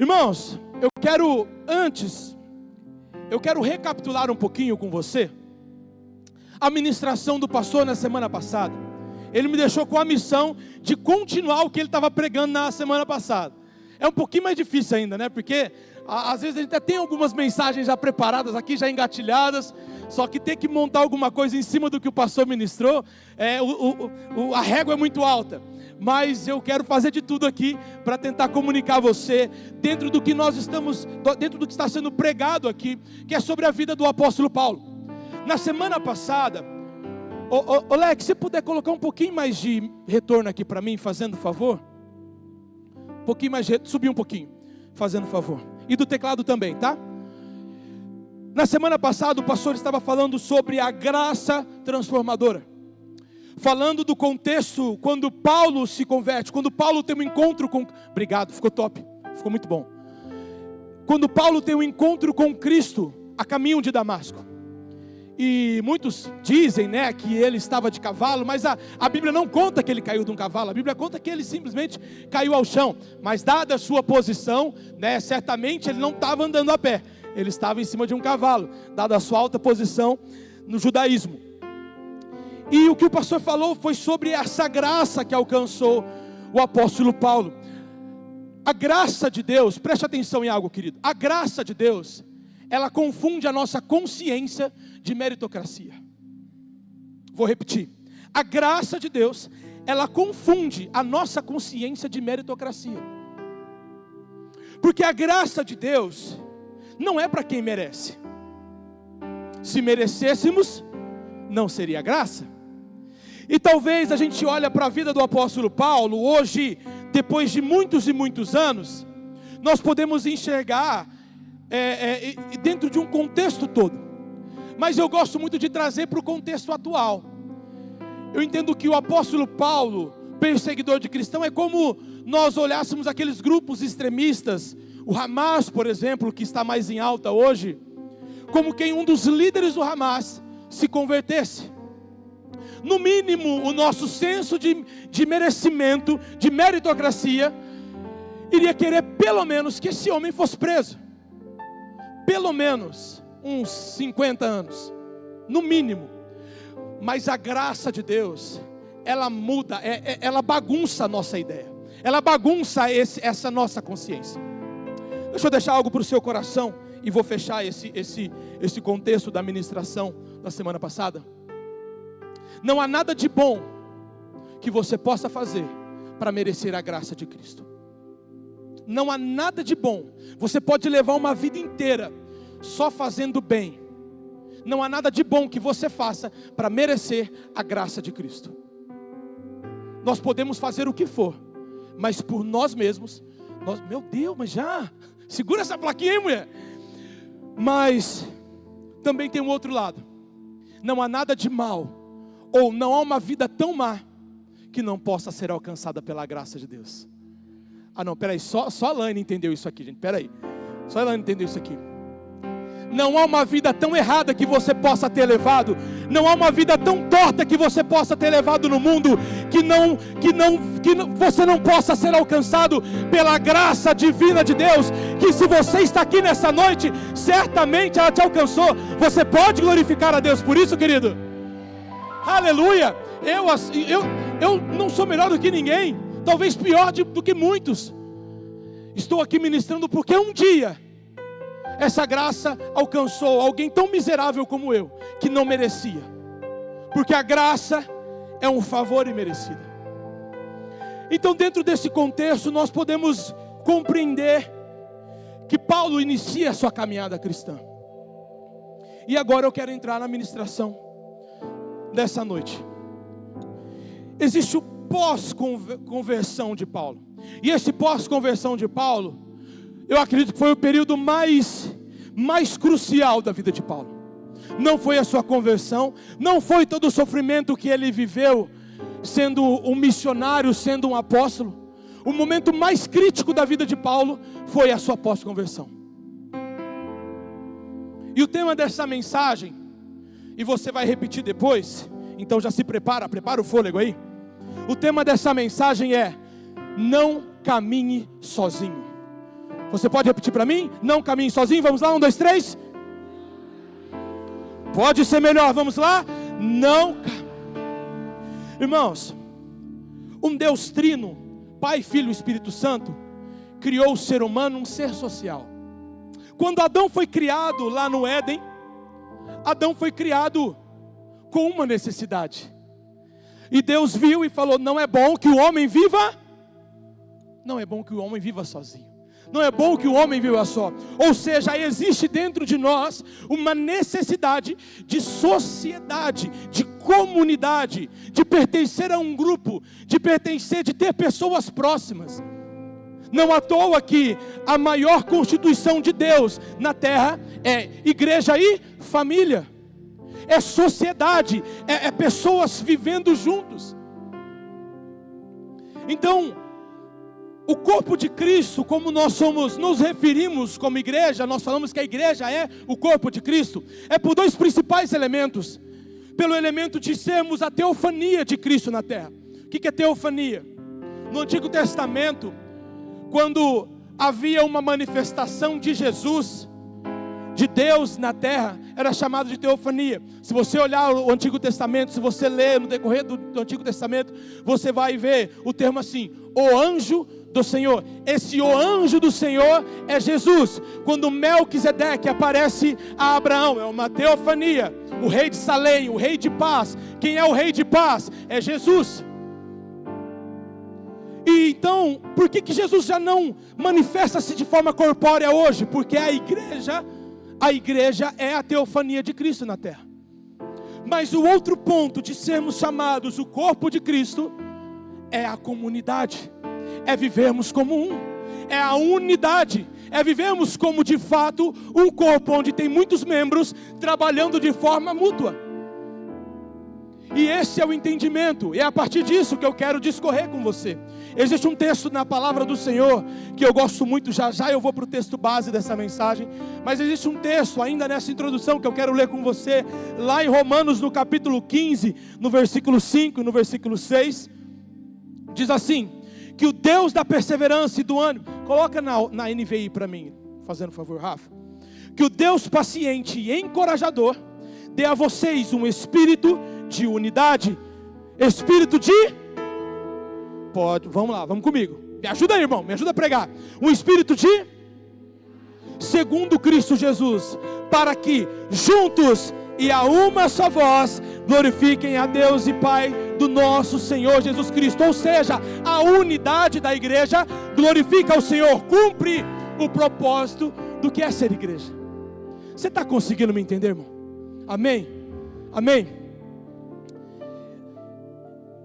Irmãos, eu quero recapitular um pouquinho com você a ministração do pastor na semana passada. Ele me deixou com a missão de continuar o que ele estava pregando na semana passada. É um pouquinho mais difícil ainda, né? Porque às vezes a gente até tem algumas mensagens já preparadas aqui, já engatilhadas, só que ter que montar alguma coisa em cima do que o pastor ministrou, a régua é muito alta. Mas eu quero fazer de tudo aqui para tentar comunicar a você dentro do que dentro do que está sendo pregado aqui, que é sobre a vida do apóstolo Paulo. Na semana passada, Leque, se puder colocar um pouquinho mais de retorno aqui para mim, fazendo favor. Um pouquinho mais, subir um pouquinho, fazendo favor. E do teclado também, tá? Na semana passada o pastor estava falando sobre a graça transformadora. Falando do contexto quando Paulo se converte, quando Paulo tem um encontro com... Obrigado, ficou top, ficou muito bom. Quando Paulo tem um encontro com Cristo a caminho de Damasco. E muitos dizem, né, que ele estava de cavalo, mas a Bíblia não conta que ele caiu de um cavalo. A Bíblia conta que ele simplesmente caiu ao chão. Mas dada a sua posição, né, certamente ele não estava andando a pé. Ele estava em cima de um cavalo, dada a sua alta posição no judaísmo. E o que o pastor falou foi sobre essa graça que alcançou o apóstolo Paulo. A graça de Deus, preste atenção em algo, querido. A graça de Deus, ela confunde a nossa consciência de meritocracia. Vou repetir. A graça de Deus, ela confunde a nossa consciência de meritocracia. Porque a graça de Deus não é para quem merece. Se merecêssemos, não seria graça. E talvez a gente olhe para a vida do apóstolo Paulo, hoje, depois de muitos e muitos anos, nós podemos enxergar dentro de um contexto todo. Mas eu gosto muito de trazer para o contexto atual. Eu entendo que o apóstolo Paulo, perseguidor de cristão, é como nós olhássemos aqueles grupos extremistas, o Hamas, por exemplo, que está mais em alta hoje, como quem um dos líderes do Hamas se convertesse. No mínimo, o nosso senso de merecimento, de meritocracia, iria querer pelo menos que esse homem fosse preso. Pelo menos uns 50 anos, no mínimo. Mas a graça de Deus, ela muda, ela bagunça a nossa ideia. Ela bagunça essa nossa consciência. Deixa eu deixar algo para o seu coração e vou fechar esse contexto da ministração da semana passada. Não há nada de bom que você possa fazer para merecer a graça de Cristo. Não há nada de bom. Você pode levar uma vida inteira só fazendo bem. Não há nada de bom que você faça para merecer a graça de Cristo. Nós podemos fazer o que for, mas por nós mesmos, meu Deus, mas já, segura essa plaquinha aí, mulher. Mas também tem um outro lado. Não há nada de mal, ou não há uma vida tão má que não possa ser alcançada pela graça de Deus. Ah não, peraí, só a Laine entendeu isso aqui, gente, peraí. Só a Laine entendeu isso aqui. Não há uma vida tão errada que você possa ter levado. Não há uma vida tão torta que você possa ter levado no mundo que você não possa ser alcançado pela graça divina de Deus. Que se você está aqui nessa noite, certamente ela te alcançou. Você pode glorificar a Deus por isso, querido? Aleluia! Eu não sou melhor do que ninguém, talvez pior do que muitos. Estou aqui ministrando porque um dia essa graça alcançou alguém tão miserável como eu, que não merecia. Porque a graça é um favor imerecido. Então, dentro desse contexto, nós podemos compreender que Paulo inicia a sua caminhada cristã. E agora eu quero entrar na ministração dessa noite. Existe o pós-conversão de Paulo. E esse pós-conversão de Paulo, eu acredito que foi o período mais crucial da vida de Paulo. Não foi a sua conversão, não foi todo o sofrimento que ele viveu sendo um missionário, sendo um apóstolo. O momento mais crítico da vida de Paulo foi a sua pós-conversão. E o tema dessa mensagem, e você vai repetir depois, então já se prepara o fôlego aí. O tema dessa mensagem é: não caminhe sozinho. Você pode repetir para mim? Não caminhe sozinho. Vamos lá, 1, 2, 3. Pode ser melhor, vamos lá. Não. Irmãos, um Deus trino, Pai, Filho e Espírito Santo, criou o ser humano um ser social. Quando Adão foi criado lá no Éden, Adão foi criado com uma necessidade. E Deus viu e falou: não é bom que o homem viva. Não é bom que o homem viva sozinho. Não é bom que o homem viva só. Ou seja, existe dentro de nós uma necessidade de sociedade, de comunidade, de pertencer a um grupo, de ter pessoas próximas. Não à toa que a maior constituição de Deus na terra é igreja e família. É sociedade, é pessoas vivendo juntos. Então, o corpo de Cristo, como nós nos referimos como igreja, nós falamos que a igreja é o corpo de Cristo, é por dois principais elementos. Pelo elemento de sermos a teofania de Cristo na terra. O que é teofania? No Antigo Testamento, quando havia uma manifestação de Jesus, de Deus na terra, era chamado de teofania. Se você olhar o Antigo Testamento, se você ler no decorrer do Antigo Testamento, você vai ver o termo assim: o anjo do Senhor. Esse o anjo do Senhor é Jesus. Quando Melquisedeque aparece a Abraão, é uma teofania. O rei de Salém, o rei de paz. Quem é o rei de paz? É Jesus. E então, por que Jesus já não manifesta-se de forma corpórea hoje? Porque a igreja é a teofania de Cristo na terra. Mas o outro ponto de sermos chamados o corpo de Cristo é a comunidade, é vivermos como um, é a unidade, é vivermos como de fato um corpo onde tem muitos membros trabalhando de forma mútua. E esse é o entendimento, e é a partir disso que eu quero discorrer com você. Existe um texto na palavra do Senhor que eu gosto muito, já eu vou para o texto base dessa mensagem, mas existe um texto ainda nessa introdução que eu quero ler com você, lá em Romanos no capítulo 15, no versículo 5 e no versículo 6, diz assim: que o Deus da perseverança e do ânimo, coloca na NVI para mim, fazendo favor, Rafa, que o Deus paciente e encorajador dê a vocês um espírito de unidade, espírito de... vamos lá, vamos comigo, me ajuda aí, irmão, me ajuda a pregar. Um espírito de... segundo Cristo Jesus, para que juntos e a uma só voz glorifiquem a Deus e Pai do nosso Senhor Jesus Cristo. Ou seja, a unidade da igreja glorifica ao Senhor, cumpre o propósito do que é ser igreja. Você está conseguindo me entender, irmão? Amém? Amém?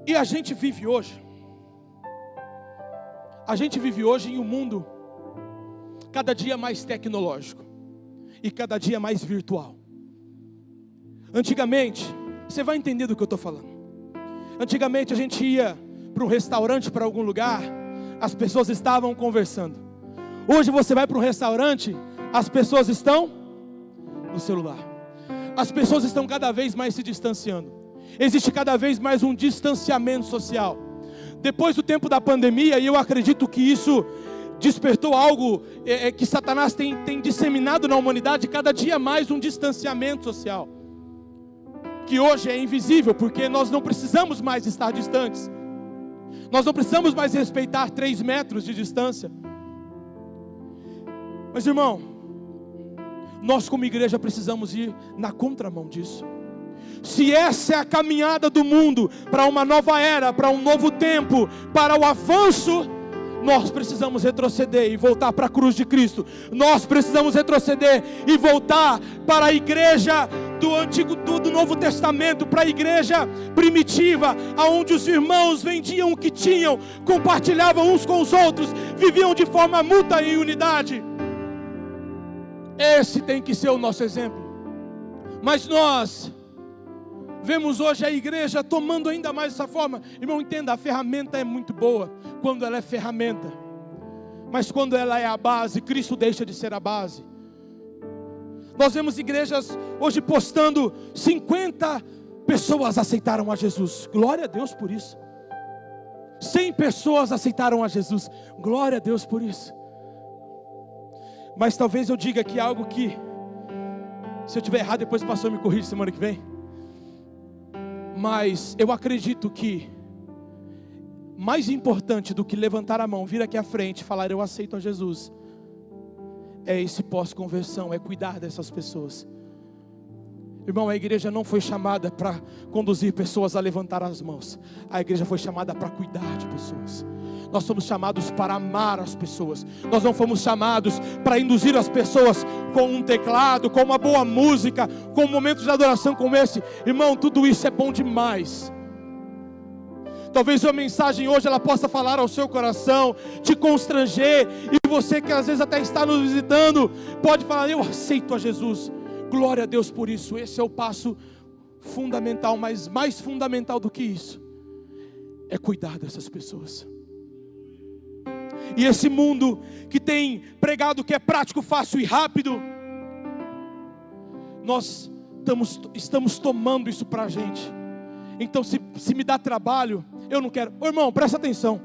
E a gente vive hoje em um mundo cada dia mais tecnológico e cada dia mais virtual. Antigamente, você vai entender do que eu estou falando. Antigamente a gente ia para um restaurante, para algum lugar, as pessoas estavam conversando. Hoje você vai para um restaurante, as pessoas estão no celular. As pessoas estão cada vez mais se distanciando. Existe cada vez mais um distanciamento social. Depois do tempo da pandemia, e eu acredito que isso despertou algo que Satanás tem disseminado na humanidade, cada dia mais um distanciamento social, que hoje é invisível, porque nós não precisamos mais estar distantes. Nós não precisamos mais respeitar 3 metros de distância. Mas irmão, nós como igreja precisamos ir na contramão disso. Se essa é a caminhada do mundo para uma nova era, para um novo tempo, para o avanço, nós precisamos retroceder e voltar para a cruz de Cristo. Nós precisamos retroceder e voltar para a igreja do Novo Testamento, para a igreja primitiva, aonde os irmãos vendiam o que tinham, compartilhavam uns com os outros, viviam de forma mútua e em unidade. Esse tem que ser o nosso exemplo. Mas nós vemos hoje a igreja tomando ainda mais essa forma. Irmão, entenda, a ferramenta é muito boa quando ela é ferramenta, mas quando ela é a base, Cristo deixa de ser a base. Nós vemos igrejas hoje postando 50 pessoas aceitaram a Jesus, glória a Deus por isso. 100 pessoas aceitaram a Jesus, glória a Deus por isso. Mas talvez eu diga aqui algo que, se eu estiver errado, depois o pastor me corrige semana que vem. Mas eu acredito que mais importante do que levantar a mão, vir aqui à frente e falar eu aceito a Jesus, é esse pós-conversão, é cuidar dessas pessoas. Irmão, a igreja não foi chamada para conduzir pessoas a levantar as mãos. A igreja foi chamada para cuidar de pessoas. Nós somos chamados para amar as pessoas. Nós não fomos chamados para induzir as pessoas com um teclado, com uma boa música, com momentos de adoração como esse. Irmão, tudo isso é bom demais. Talvez a mensagem hoje ela possa falar ao seu coração, te constranger, e você que às vezes até está nos visitando, pode falar, eu aceito a Jesus. Glória a Deus por isso. Esse é o passo fundamental, mas mais fundamental do que isso é cuidar dessas pessoas. E esse mundo que tem pregado que é prático, fácil e rápido, nós estamos tomando isso para a gente. Então se me dá trabalho, eu não quero. Ô, irmão, presta atenção.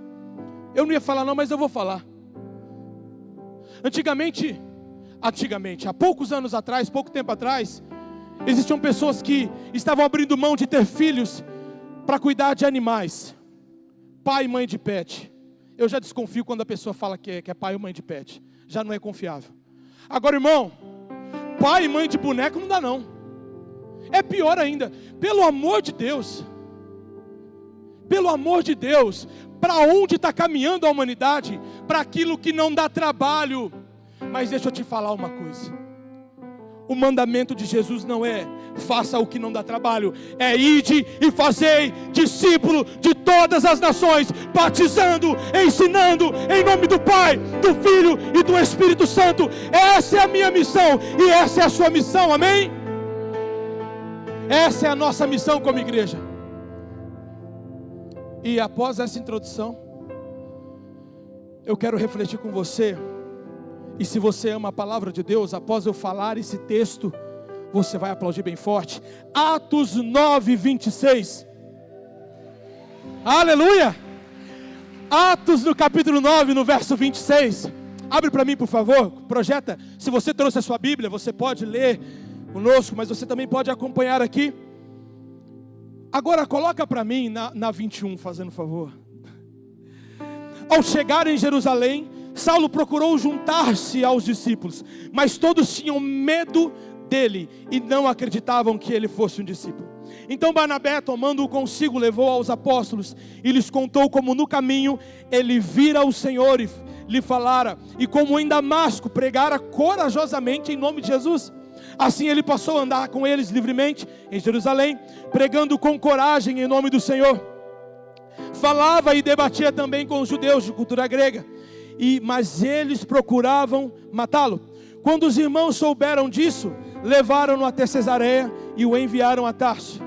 Eu não ia falar não, mas eu vou falar. Antigamente, há poucos anos atrás, pouco tempo atrás, existiam pessoas que estavam abrindo mão de ter filhos para cuidar de animais. Pai e mãe de pet. Eu já desconfio quando a pessoa fala que é pai ou mãe de pet. Já não é confiável. Agora, irmão, pai e mãe de boneco não dá não. É pior ainda. Pelo amor de Deus, para onde está caminhando a humanidade? Para aquilo que não dá trabalho. Mas deixa eu te falar uma coisa. O mandamento de Jesus não é faça o que não dá trabalho, é ide e fazei discípulo de todas as nações, batizando, ensinando em nome do Pai, do Filho e do Espírito Santo. Essa é a minha missão e essa é a sua missão, amém? Essa é a nossa missão como igreja. E após essa introdução, eu quero refletir com você. E se você ama a palavra de Deus, após eu falar esse texto, você vai aplaudir bem forte. Atos 9, 26. Aleluia! Atos no capítulo 9, no verso 26. Abre para mim, por favor, projeta. Se você trouxe a sua Bíblia, você pode ler conosco, mas você também pode acompanhar aqui. Agora coloca para mim na 21, fazendo favor. Ao chegar em Jerusalém, Saulo procurou juntar-se aos discípulos, mas todos tinham medo dele e não acreditavam que ele fosse um discípulo. Então Barnabé, tomando-o consigo, levou aos apóstolos e lhes contou como no caminho ele vira o Senhor e lhe falara, e como em Damasco pregara corajosamente em nome de Jesus. Assim ele passou a andar com eles livremente em Jerusalém, pregando com coragem em nome do Senhor. Falava e debatia também com os judeus de cultura grega, mas eles procuravam matá-lo. Quando os irmãos souberam disso, levaram-no até Cesareia e o enviaram a Tarso.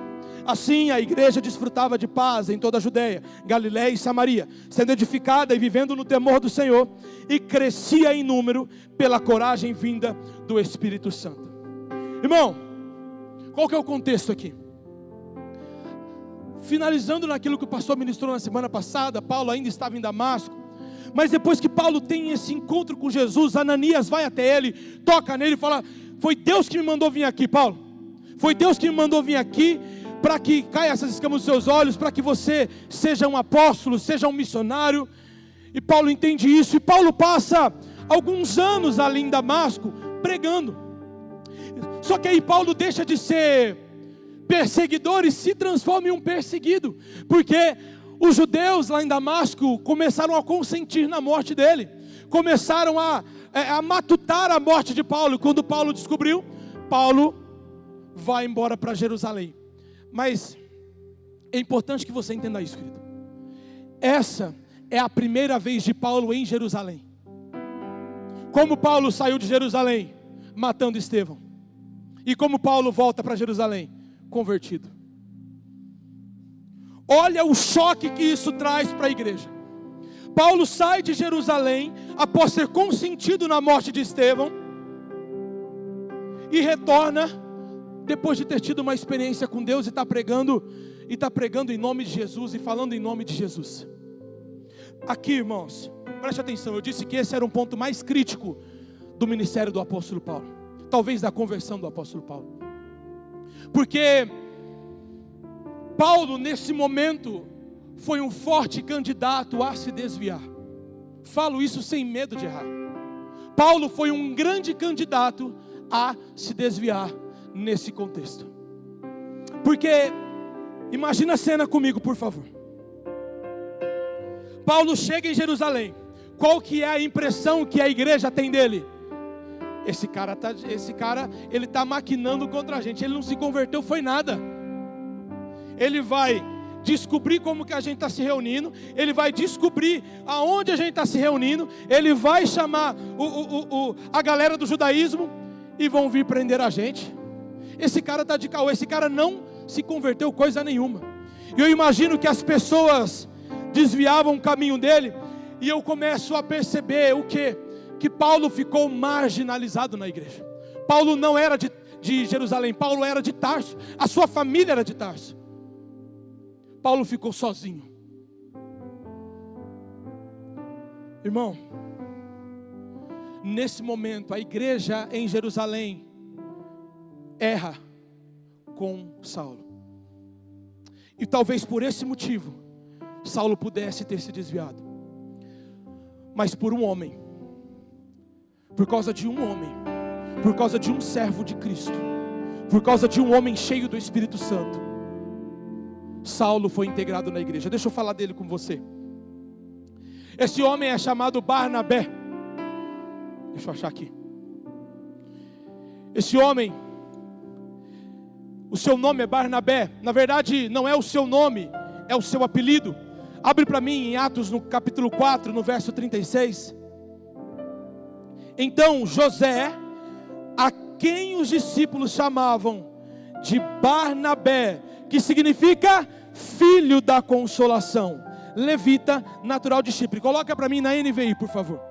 Assim a igreja desfrutava de paz em toda a Judeia, Galiléia e Samaria, sendo edificada e vivendo no temor do Senhor, e crescia em número pela coragem vinda do Espírito Santo. Irmão, qual que é o contexto aqui? Finalizando naquilo que o pastor ministrou na semana passada, Paulo ainda estava em Damasco. Mas depois que Paulo tem esse encontro com Jesus, Ananias vai até ele, toca nele e fala, foi Deus que me mandou vir aqui, Paulo. Foi Deus que me mandou vir aqui para que caia essas escamas dos seus olhos, para que você seja um apóstolo, seja um missionário. E Paulo entende isso, e Paulo passa alguns anos ali em Damasco, pregando. Só que aí Paulo deixa de ser perseguidor e se transforma em um perseguido, porque os judeus lá em Damasco começaram a consentir na morte dele, começaram a matutar a morte de Paulo. Quando Paulo descobriu, Paulo vai embora para Jerusalém. Mas é importante que você entenda isso, querido. Essa é a primeira vez de Paulo em Jerusalém. Como Paulo saiu de Jerusalém? Matando Estevão. E como Paulo volta para Jerusalém? Convertido. Olha o choque que isso traz para a igreja. Paulo sai de Jerusalém após ter consentido na morte de Estevão e retorna depois de ter tido uma experiência com Deus e está pregando em nome de Jesus e falando em nome de Jesus. Aqui, irmãos, preste atenção, eu disse que esse era um ponto mais crítico do ministério do apóstolo Paulo, talvez da conversão do apóstolo Paulo, porque Paulo nesse momento foi um forte candidato a se desviar. Falo isso sem medo de errar. Paulo foi um grande candidato a se desviar nesse contexto. Porque, imagina a cena comigo, por favor. Paulo chega em Jerusalém. Qual que é a impressão que a igreja tem dele? Esse cara ele está maquinando contra a gente. Ele não se converteu, foi nada. Ele vai descobrir como que a gente está se reunindo, ele vai descobrir aonde a gente está se reunindo, ele vai chamar a galera do judaísmo e vão vir prender a gente. Esse cara está de caô, esse cara não se converteu coisa nenhuma. E eu imagino que as pessoas desviavam o caminho dele, e eu começo a perceber o quê? Que Paulo ficou marginalizado na igreja. Paulo não era de Jerusalém, Paulo era de Tarso, a sua família era de Tarso. Paulo ficou sozinho. Irmão, nesse momento a igreja em Jerusalém erra com Saulo. E talvez por esse motivo Saulo pudesse ter se desviado. Mas por um homem, por causa de um homem, por causa de um servo de Cristo, por causa de um homem cheio do Espírito Santo, Saulo foi integrado na igreja. Deixa eu falar dele com você. Esse homem é chamado Barnabé. Deixa eu achar aqui. Esse homem, o seu nome é Barnabé. Na verdade não é o seu nome, é o seu apelido. Abre para mim em Atos no capítulo 4, no verso 36. Então José, a quem os discípulos chamavam de Barnabé, que significa filho da consolação, levita, natural de Chipre. Coloca para mim na NVI, por favor.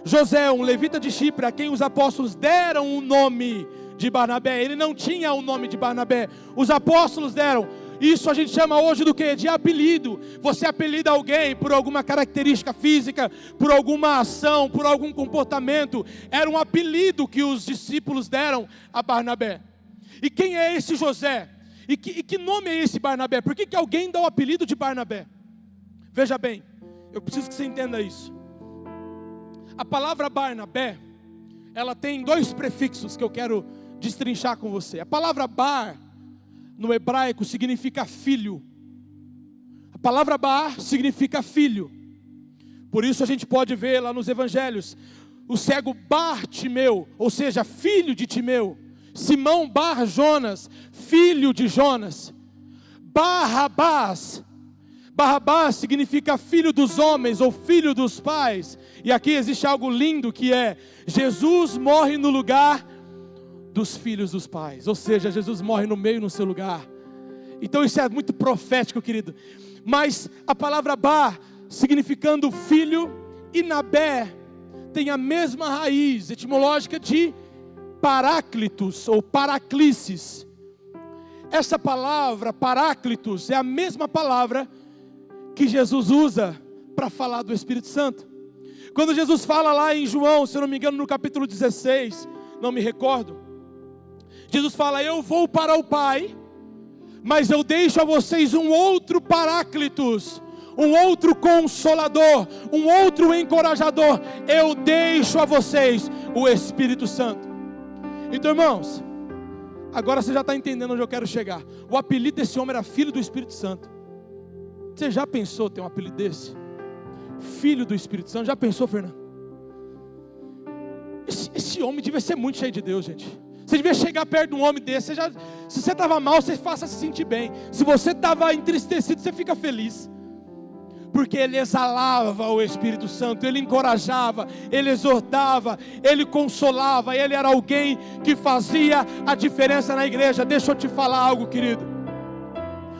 José, um levita de Chipre, a quem os apóstolos deram o nome de Barnabé. Ele não tinha o nome de Barnabé, os apóstolos deram. Isso a gente chama hoje do que? De apelido. Você apelida alguém por alguma característica física, por alguma ação, por algum comportamento. Era um apelido que os discípulos deram a Barnabé. E quem é esse José? E que nome é esse Barnabé? Por que alguém dá o apelido de Barnabé? Veja bem, eu preciso que você entenda isso. A palavra Barnabé, ela tem dois prefixos que eu quero destrinchar com você. A palavra Bar, no hebraico, significa filho. A palavra Bar significa filho. Por isso a gente pode ver lá nos evangelhos, o cego Bartimeu, ou seja, filho de Timeu. Simão Bar Jonas, filho de Jonas. Barrabás significa filho dos homens ou filho dos pais. E aqui existe algo lindo que é: Jesus morre no lugar dos filhos dos pais. Ou seja, Jesus morre no meio, no seu lugar. Então isso é muito profético, querido. Mas a palavra Bar, significando filho, e Nabé tem a mesma raiz etimológica de Paráclitos ou Paraclices. Essa palavra Paráclitos é a mesma palavra que Jesus usa para falar do Espírito Santo. Quando Jesus fala lá em João, se eu não me engano no capítulo 16, não me recordo, Jesus fala: eu vou para o Pai, mas eu deixo a vocês um outro Paráclitos, um outro Consolador, um outro Encorajador. Eu deixo a vocês o Espírito Santo. Então, irmãos, agora você já está entendendo onde eu quero chegar. O apelido desse homem era Filho do Espírito Santo. Você já pensou ter um apelido desse? Filho do Espírito Santo. Já pensou, Fernando? Esse homem devia ser muito cheio de Deus, gente. Você devia chegar perto de um homem desse. Se você estava mal, você faça se sentir bem. Se você estava entristecido, você fica feliz. Porque ele exalava o Espírito Santo, ele encorajava, ele exortava, ele consolava, ele era alguém que fazia a diferença na igreja. Deixa eu te falar algo, querido.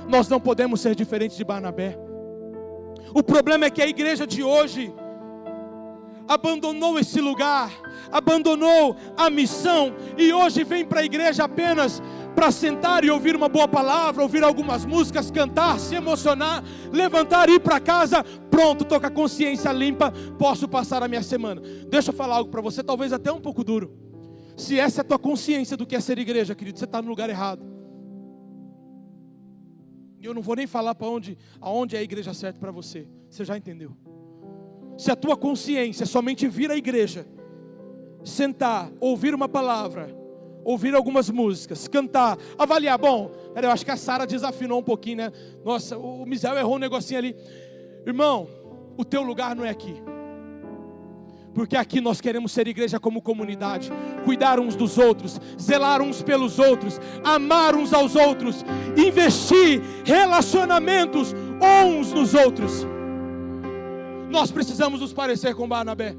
Nós não podemos ser diferentes de Barnabé. O problema é que a igreja de hoje abandonou esse lugar, abandonou a missão, e hoje vem para a igreja apenas para sentar e ouvir uma boa palavra, ouvir algumas músicas, cantar, se emocionar, levantar e ir para casa, pronto, estou com a consciência limpa, posso passar a minha semana. Deixa eu falar algo para você, talvez até um pouco duro. Se essa é a tua consciência do que é ser igreja, querido, você está no lugar errado. E eu não vou nem falar aonde é a igreja certa para você. Você já entendeu. Se a tua consciência é somente vir à igreja, sentar, ouvir uma palavra, ouvir algumas músicas, cantar, avaliar. Bom, eu acho que a Sara desafinou um pouquinho, né? Nossa, o Misael errou um negocinho ali. Irmão, o teu lugar não é aqui. Porque aqui nós queremos ser igreja como comunidade, cuidar uns dos outros, zelar uns pelos outros, amar uns aos outros, investir relacionamentos uns nos outros. Nós precisamos nos parecer com Barnabé.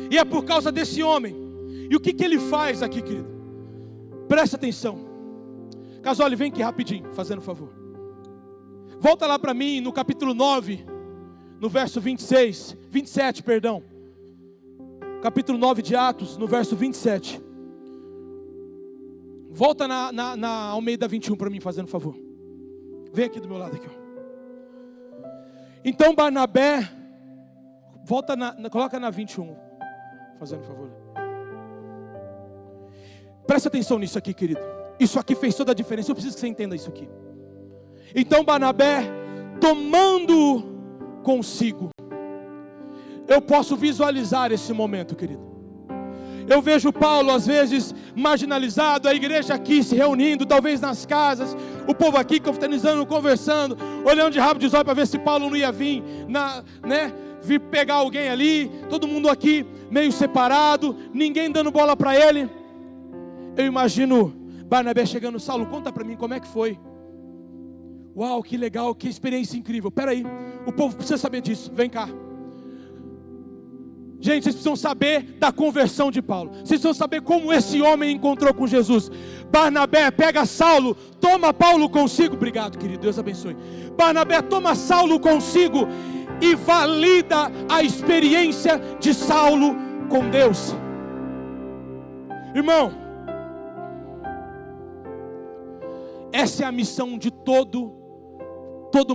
E é por causa desse homem. E o que ele faz aqui, querido? Presta atenção. Casole, vem aqui rapidinho, fazendo um favor. Volta lá para mim no capítulo 9, no verso 27, perdão. Capítulo 9 de Atos, no verso 27. Volta na Almeida 21 para mim, fazendo um favor. Vem aqui do meu lado aqui, ó. Então Barnabé, coloca na 21, fazendo um favor. Presta atenção nisso aqui, querido. Isso aqui fez toda a diferença. Eu preciso que você entenda isso aqui. Então Barnabé, tomando consigo. Eu posso visualizar esse momento, querido. Eu vejo Paulo às vezes marginalizado, a igreja aqui se reunindo, talvez nas casas, o povo aqui confraternizando, conversando, olhando de rabo de olho para ver se Paulo não ia vir, vir pegar alguém ali, todo mundo aqui meio separado, ninguém dando bola para ele. Eu imagino Barnabé chegando, Saulo, conta para mim como é que foi. Uau, que legal, que experiência incrível. Peraí, o povo precisa saber disso, vem cá. Gente, vocês precisam saber da conversão de Paulo. Vocês precisam saber como esse homem encontrou com Jesus. Barnabé pega Saulo, toma Paulo consigo. Obrigado, querido, Deus abençoe. Barnabé toma Saulo consigo e valida a experiência de Saulo com Deus. Irmão, essa é a missão de todo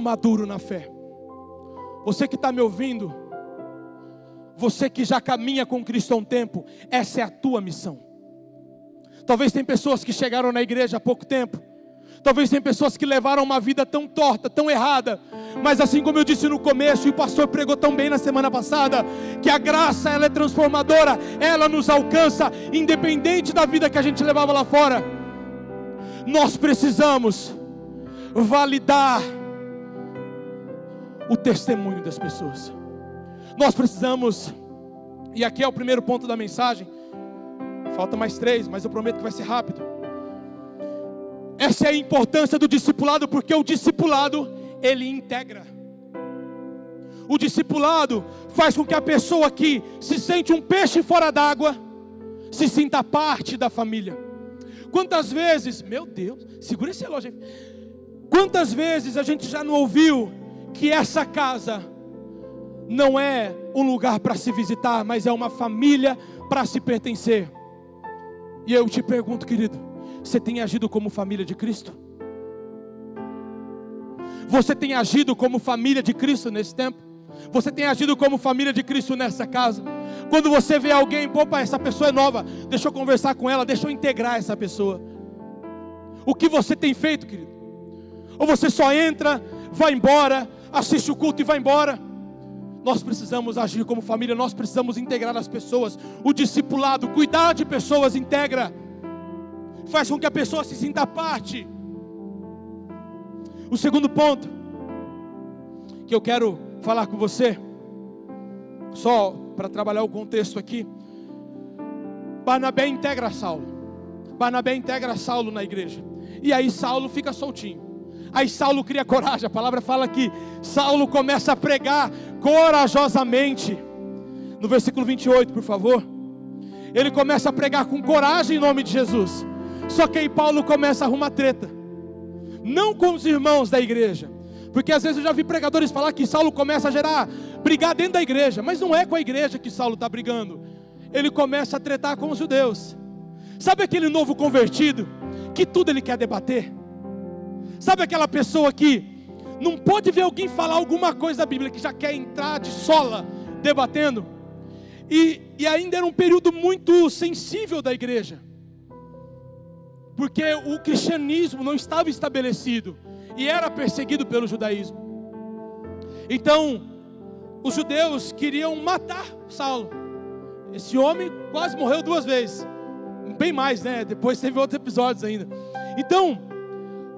maduro na fé. Você que está me ouvindo, você que já caminha com Cristo há um tempo, essa é a tua missão. Talvez tem pessoas que chegaram na igreja há pouco tempo, talvez tem pessoas que levaram uma vida tão torta, tão errada, mas assim como eu disse no começo, e o pastor pregou tão bem na semana passada, que a graça ela é transformadora, ela nos alcança, independente da vida que a gente levava lá fora. Nós precisamos validar o testemunho das pessoas. Nós precisamos, e aqui é o primeiro ponto da mensagem, falta mais 3, mas eu prometo que vai ser rápido. Essa é a importância do discipulado, porque o discipulado, ele integra. O discipulado faz com que a pessoa que se sente um peixe fora d'água, se sinta parte da família. Quantas vezes, meu Deus, segura esse relógio aí. Quantas vezes a gente já não ouviu que essa casa não é um lugar para se visitar, mas é uma família para se pertencer. E eu te pergunto, querido, você tem agido como família de Cristo? Você tem agido como família de Cristo nesse tempo? Você tem agido como família de Cristo nessa casa? Quando você vê alguém, opa, essa pessoa é nova, deixa eu conversar com ela, deixa eu integrar essa pessoa. O que você tem feito, querido? Ou você só entra, vai embora, assiste o culto e vai embora? Nós precisamos agir como família, nós precisamos integrar as pessoas. O discipulado, cuidar de pessoas, integra, faz com que a pessoa se sinta parte. O segundo ponto que eu quero falar com você, só para trabalhar o contexto aqui, Barnabé integra Saulo. Barnabé integra Saulo na igreja. E aí Saulo fica soltinho. Aí Saulo cria coragem. A palavra fala que Saulo começa a pregar corajosamente. No versículo 28, por favor. Ele começa a pregar com coragem em nome de Jesus. Só que aí Paulo começa a arrumar treta. Não com os irmãos da igreja. Porque às vezes eu já vi pregadores falar que Saulo começa a brigar dentro da igreja. Mas não é com a igreja que Saulo está brigando. Ele começa a tretar com os judeus. Sabe aquele novo convertido que tudo ele quer debater. Sabe aquela pessoa que não pode ver alguém falar alguma coisa da Bíblia, que já quer entrar de sola, debatendo? E ainda era um período muito sensível da igreja, porque o cristianismo não estava estabelecido, e era perseguido pelo judaísmo. Então, os judeus queriam matar Saulo. Esse homem quase morreu 2 vezes, bem mais, né? Depois teve outros episódios ainda. Então,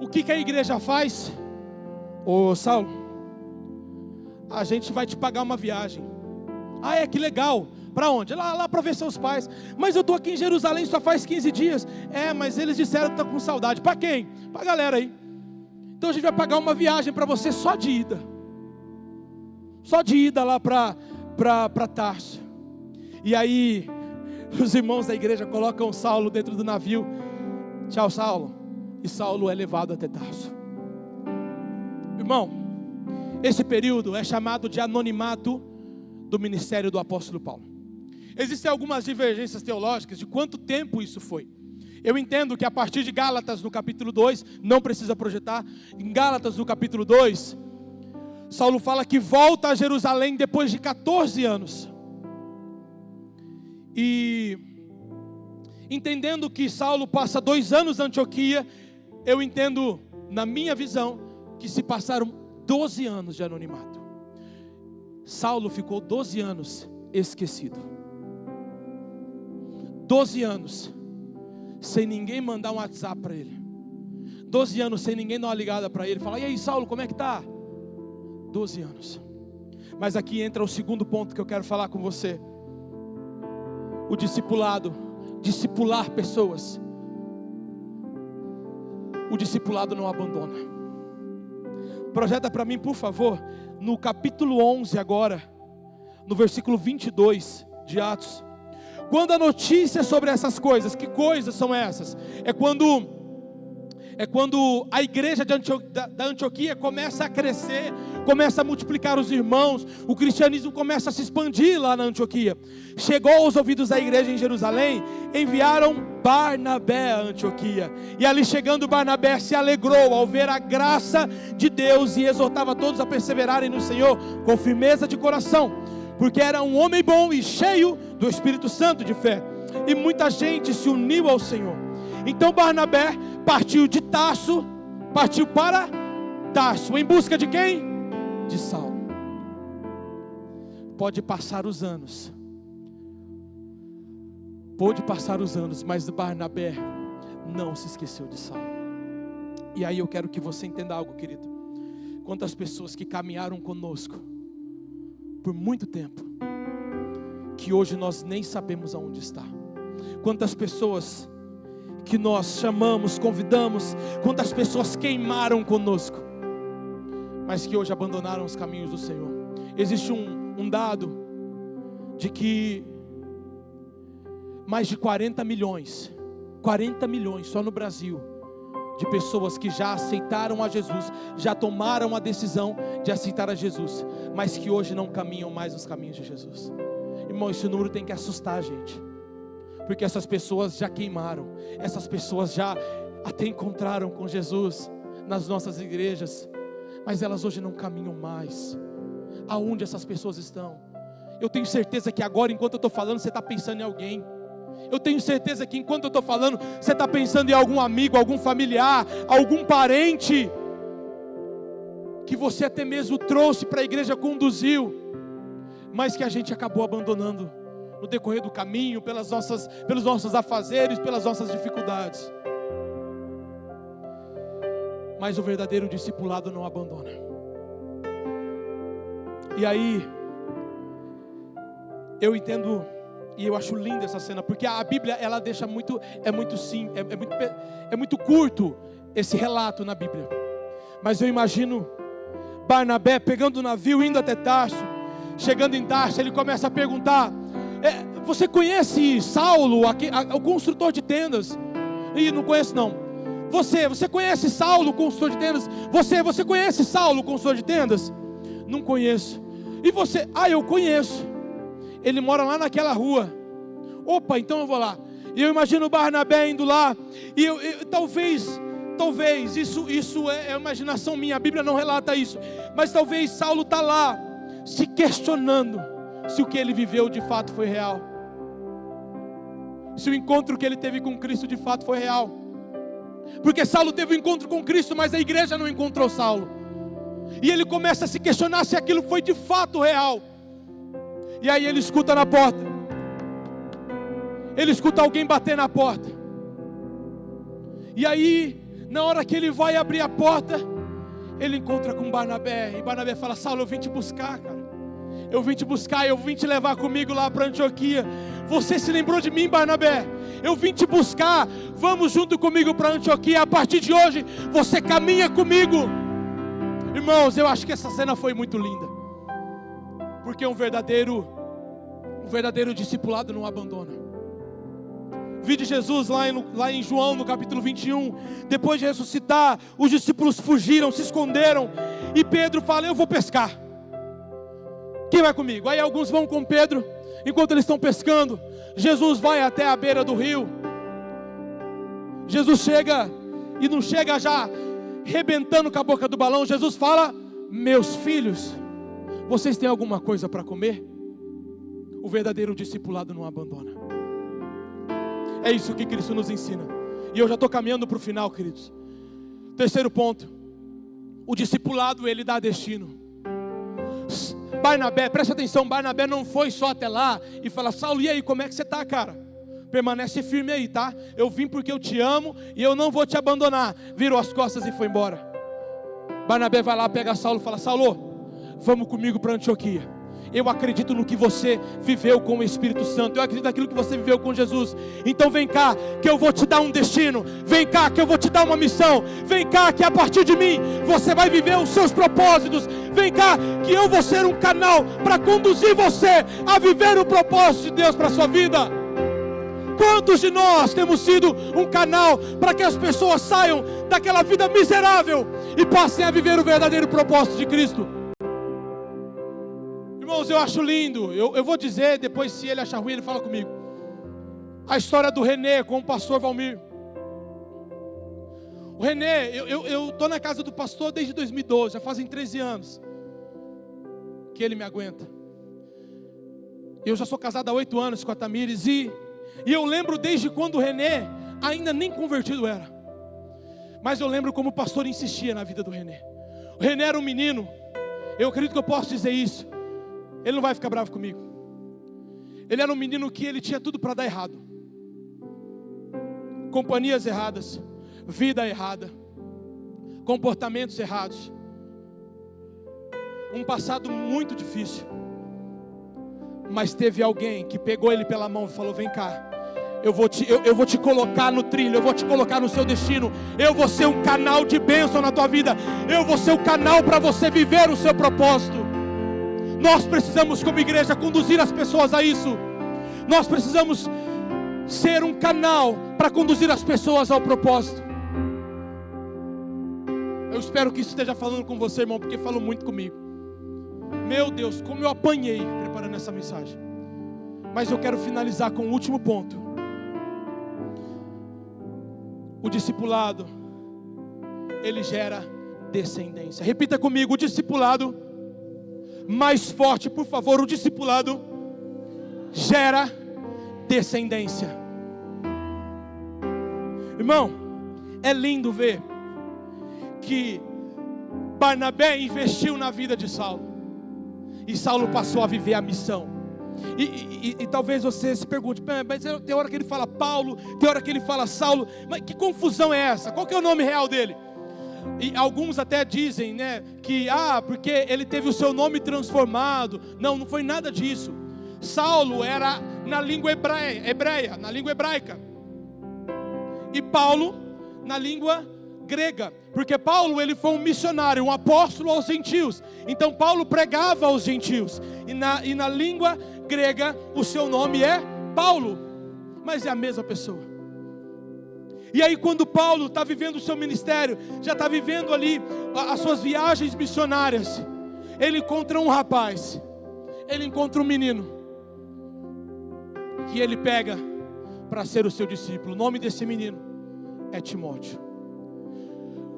o que a igreja faz? Ô Saulo, a gente vai te pagar uma viagem. Ah, que legal. Para onde? Lá para ver seus pais. Mas eu estou aqui em Jerusalém só faz 15 dias. Mas eles disseram que estão com saudade. Para quem? Para a galera aí. Então a gente vai pagar uma viagem para você só de ida. Só de ida lá para Tarso. E aí os irmãos da igreja colocam Saulo dentro do navio. Tchau, Saulo. E Saulo é levado até Tarso. Irmão, esse período é chamado de anonimato do ministério do apóstolo Paulo. Existem algumas divergências teológicas de quanto tempo isso foi. Eu entendo que a partir de Gálatas no capítulo 2, não precisa projetar, em Gálatas no capítulo 2, Saulo fala que volta a Jerusalém depois de 14 anos. E entendendo que Saulo passa 2 anos na Antioquia, eu entendo, na minha visão, que se passaram 12 anos de anonimato. Saulo ficou 12 anos esquecido. 12 anos sem ninguém mandar um WhatsApp para ele. 12 anos sem ninguém dar uma ligada para ele, falar: e aí, Saulo, como é que tá? 12 anos. Mas aqui entra o segundo ponto que eu quero falar com você. O discipulado, discipular pessoas. O discipulado não abandona. Projeta para mim, por favor, no capítulo 11 agora, no versículo 22 de Atos. Quando a notícia sobre essas coisas, que coisas são essas? É quando a igreja da Antioquia começa a crescer, começa a multiplicar os irmãos, o cristianismo começa a se expandir lá na Antioquia. Chegou aos ouvidos da igreja em Jerusalém, enviaram Barnabé a Antioquia. E ali chegando Barnabé se alegrou ao ver a graça de Deus e exortava todos a perseverarem no Senhor com firmeza de coração, porque era um homem bom e cheio do Espírito Santo de fé. E muita gente se uniu ao Senhor. Então Barnabé partiu de Tarso, partiu para Tarso, em busca de quem? De Saulo. Pode passar os anos, mas Barnabé não se esqueceu de Saulo. E aí eu quero que você entenda algo, querido. Quantas pessoas que caminharam conosco por muito tempo, que hoje nós nem sabemos aonde está. Quantas pessoas que nós chamamos, convidamos, quantas pessoas queimaram conosco, mas que hoje abandonaram os caminhos do Senhor. Existe um dado de que mais de 40 milhões só no Brasil, de pessoas que já aceitaram a Jesus, já tomaram a decisão de aceitar a Jesus, mas que hoje não caminham mais nos caminhos de Jesus. Irmão, esse número tem que assustar a gente, porque essas pessoas já queimaram, essas pessoas já até encontraram com Jesus nas nossas igrejas, mas elas hoje não caminham mais. Aonde essas pessoas estão? Eu tenho certeza que agora, enquanto eu estou falando, você está pensando em alguém. Eu tenho certeza que enquanto eu estou falando, você está pensando em algum amigo, algum familiar, algum parente, que você até mesmo trouxe para a igreja, conduziu, mas que a gente acabou abandonando no decorrer do caminho, pelos nossos afazeres, pelas nossas dificuldades. Mas o verdadeiro discipulado não abandona. E aí, eu entendo, e eu acho linda essa cena, porque a Bíblia, ela deixa muito curto esse relato na Bíblia. Mas eu imagino Barnabé pegando o navio, indo até Tarso. Chegando em Tarso, ele começa a perguntar: você conhece Saulo, o construtor de tendas? E não conheço não. Você conhece Saulo, o construtor de tendas? Você conhece Saulo, o construtor de tendas? Não conheço. E você? Eu conheço. Ele mora lá naquela rua. Opa, então eu vou lá. E eu imagino o Barnabé indo lá, e talvez, isso é imaginação minha, a Bíblia não relata isso, mas talvez Saulo está lá, se questionando, se o que ele viveu de fato foi real, se o encontro que ele teve com Cristo de fato foi real, porque Saulo teve um encontro com Cristo, mas a igreja não encontrou Saulo, e ele começa a se questionar se aquilo foi de fato real, e aí ele escuta na porta, ele escuta alguém bater na porta, e aí, na hora que ele vai abrir a porta, ele encontra com Barnabé, e Barnabé fala: Saulo, eu vim te buscar, cara, eu vim te buscar, eu vim te levar comigo lá para Antioquia, você se lembrou de mim, Barnabé, eu vim te buscar, vamos junto comigo para Antioquia, a partir de hoje, você caminha comigo. Irmãos, eu acho que essa cena foi muito linda, porque um verdadeiro discipulado não abandona. Vi de Jesus lá em João no capítulo 21, depois de ressuscitar, os discípulos fugiram, se esconderam, e Pedro fala: eu vou pescar, quem vai comigo? Aí alguns vão com Pedro, enquanto eles estão pescando, Jesus vai até a beira do rio, Jesus chega, e não chega já rebentando com a boca do balão, Jesus fala: meus filhos, vocês têm alguma coisa para comer? O verdadeiro discipulado não abandona. É isso que Cristo nos ensina. E eu já estou caminhando para o final, queridos. Terceiro ponto: o discipulado, ele dá destino. Barnabé, presta atenção, Barnabé não foi só até lá e falar: Saulo, e aí, como é que você está, cara? Permanece firme aí, tá? Eu vim porque eu te amo e eu não vou te abandonar. Virou as costas e foi embora. Barnabé vai lá, pega Saulo e fala: Saulo, vamos comigo para Antioquia. Eu acredito no que você viveu com o Espírito Santo, eu acredito naquilo que você viveu com Jesus, então vem cá que eu vou te dar um destino, vem cá que eu vou te dar uma missão, vem cá que a partir de mim você vai viver os seus propósitos, vem cá que eu vou ser um canal para conduzir você a viver o propósito de Deus para a sua vida. Quantos de nós temos sido um canal para que as pessoas saiam daquela vida miserável e passem a viver o verdadeiro propósito de Cristo? Irmãos, eu acho lindo, eu vou dizer, depois se ele achar ruim, ele fala comigo, a história do René com o pastor Valmir. O René, eu estou na casa do pastor desde 2012, já fazem 13 anos que ele me aguenta. Eu já sou casado há 8 anos com a Tamires, e eu lembro desde quando o René ainda nem convertido era, mas eu lembro como o pastor insistia na vida do René. O René era um menino, eu acredito que eu posso dizer isso, ele não vai ficar bravo comigo. Ele era um menino que ele tinha tudo para dar errado. Companhias erradas, vida errada, comportamentos errados, um passado muito difícil. Mas teve alguém que pegou ele pela mão e falou: vem cá, eu vou te colocar no trilho, eu vou te colocar no seu destino, eu vou ser um canal de bênção na tua vida, eu vou ser o canal para você viver o seu propósito. Nós precisamos, como igreja, conduzir as pessoas a isso. Nós precisamos ser um canal para conduzir as pessoas ao propósito. Eu espero que isso esteja falando com você, irmão, porque falou muito comigo. Meu Deus, como eu apanhei preparando essa mensagem. Mas eu quero finalizar com o último ponto. O discipulado, ele gera descendência. Repita comigo: o discipulado, mais forte, por favor, o discipulado gera descendência. Irmão, é lindo ver que Barnabé investiu na vida de Saulo, e Saulo passou a viver a missão. E talvez você se pergunte: mas tem hora que ele fala Paulo, tem hora que ele fala Saulo, mas que confusão é essa? Qual que é o nome real dele? E alguns até dizem, né, que porque ele teve o seu nome transformado. Não foi nada disso. Saulo era na língua hebreia, na língua hebraica, e Paulo na língua grega, porque Paulo, ele foi um missionário, um apóstolo aos gentios. Então Paulo pregava aos gentios, e na língua grega o seu nome é Paulo, mas é a mesma pessoa. E aí quando Paulo está vivendo o seu ministério, já está vivendo ali as suas viagens missionárias, ele encontra um rapaz, ele encontra um menino, que ele pega, para ser o seu discípulo. O nome desse menino é Timóteo.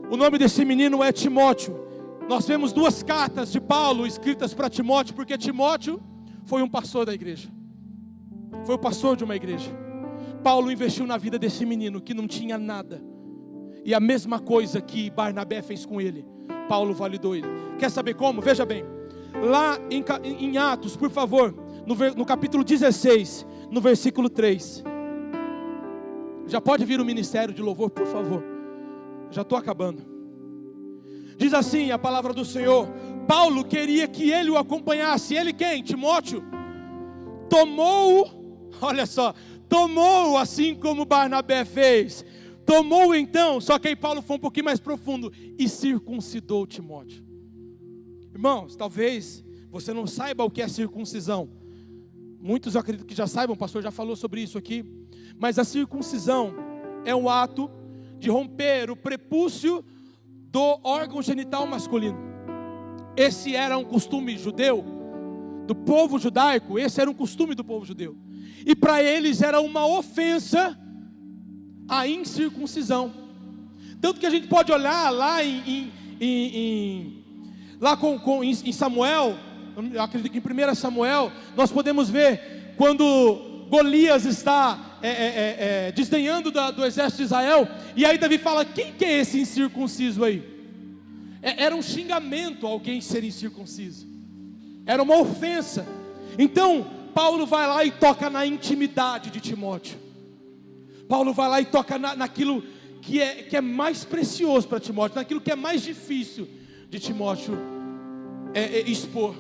O nome desse menino é Timóteo. Nós vemos 2 cartas de Paulo escritas para Timóteo, porque Timóteo foi um pastor da igreja. Foi o pastor de uma igreja. Paulo investiu na vida desse menino que não tinha nada. E a mesma coisa que Barnabé fez com ele, Paulo validou ele. Quer saber como? Veja bem. Lá em Atos, por favor, no capítulo 16, no versículo 3. Já pode vir o ministério de louvor, por favor. Já estou acabando. Diz assim a palavra do Senhor: Paulo queria que ele o acompanhasse. Ele quem? Timóteo. Tomou-o, olha só, tomou-o assim como Barnabé fez. Tomou-o então, só que aí Paulo foi um pouquinho mais profundo e circuncidou Timóteo. Irmãos, talvez você não saiba o que é circuncisão. Muitos eu acredito que já saibam, o pastor já falou sobre isso aqui. Mas a circuncisão é um ato de romper o prepúcio do órgão genital masculino. Esse era um costume judeu, do povo judaico. Esse era um costume do povo judeu. E para eles era uma ofensa a incircuncisão. Tanto que a gente pode olhar lá em Samuel, eu acredito que em 1 Samuel, nós podemos ver quando Golias está desdenhando do exército de Israel, e aí Davi fala: quem que é esse incircunciso aí? Era um xingamento alguém ser incircunciso, era uma ofensa. Então Paulo vai lá e toca na intimidade de Timóteo. Paulo vai lá e toca naquilo que é mais precioso para Timóteo, naquilo que é mais difícil de Timóteo expor,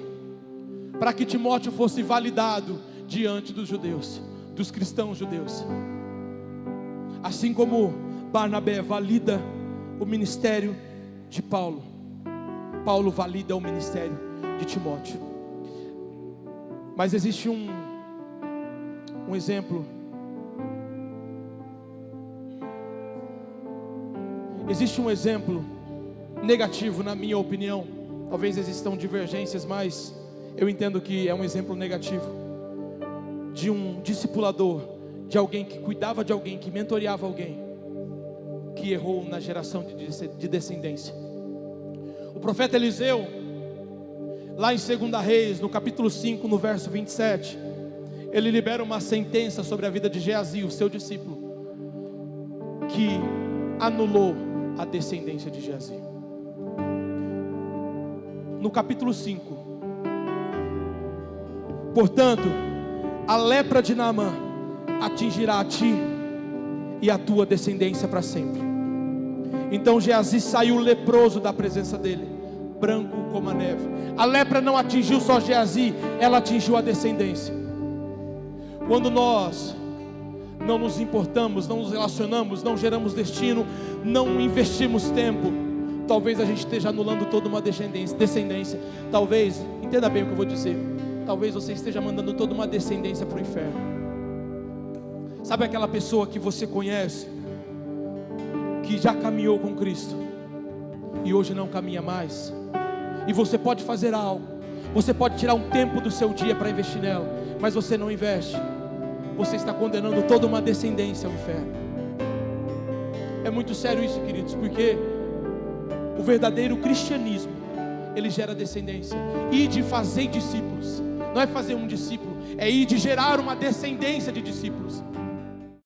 para que Timóteo fosse validado diante dos judeus, dos cristãos judeus. Assim como Barnabé valida o ministério de Paulo, Paulo valida o ministério de Timóteo. Mas existe um exemplo. Existe um exemplo negativo, na minha opinião. Talvez existam divergências, mas eu entendo que é um exemplo negativo de um discipulador, de alguém que cuidava de alguém, que mentoreava alguém, que errou na geração de descendência. O profeta Eliseu, lá em 2 Reis, no capítulo 5, no verso 27, ele libera uma sentença sobre a vida de Geazi, o seu discípulo, que anulou a descendência de Geazi. No capítulo 5: portanto, a lepra de Naamã atingirá a ti e a tua descendência para sempre. Então Geazi saiu leproso da presença dele, branco como a neve. A lepra não atingiu só Geazi, ela atingiu a descendência. Quando nós não nos importamos, não nos relacionamos, não geramos destino, não investimos tempo, talvez a gente esteja anulando toda uma descendência. Talvez, entenda bem o que eu vou dizer, talvez você esteja mandando toda uma descendência para o inferno. Sabe aquela pessoa que você conhece, que já caminhou com Cristo e hoje não caminha mais? E você pode fazer algo, você pode tirar um tempo do seu dia para investir nela, mas você não investe. Você está condenando toda uma descendência ao inferno. É muito sério isso, queridos, porque o verdadeiro cristianismo, ele gera descendência. E de fazer discípulos, não é fazer um discípulo, é ir de gerar uma descendência de discípulos.